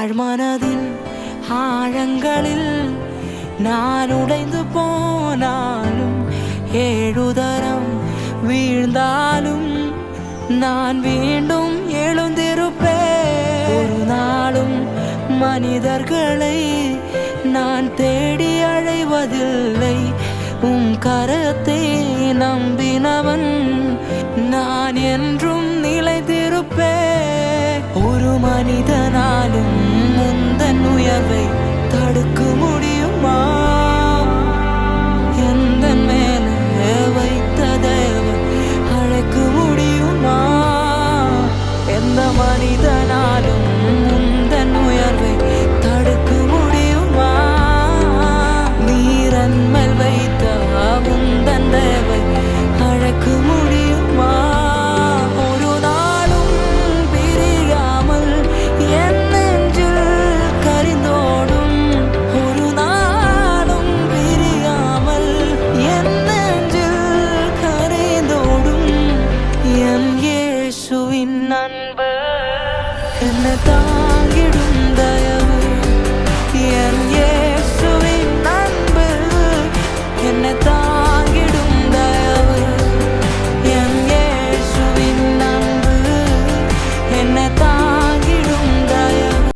ஆழ்மனதின் ஆழங்களில் நான் உடைந்து போனாலும் 7 தரம் வீழ்ந்தாலும் நான் மீண்டும் எழுந்திருப்பேன். ஒரு நாளும் மனிதர்களை நான் தேடி அழைவதில்லை, கரத்தை நம்பினவன் நான் என்றும் நிலைத்திருப்பேன். ஒரு மனிதனாலும் முந்தன் உயர்வை தடுக்க முடியுமா? எந்த மேலே வைத்த தேவன் அழைக்க முடியுமா? எந்த மனிதனாலும் முந்தன் உயர்வை தடுக்க முடியுமா? நீரன் மேல் வைத்த முந்தன் தேவை அழைக்க முடியுமா? ஒரு நாளும் பிரியாமல் என் நெஞ்சில் கரிந்தோடும், ஒரு நாளும் பிரியாமல் என் நெஞ்சில் கரிந்தோடும் என் இயேசுவின் அன்பு, என்னை தாங்கிடும் தயவு, என்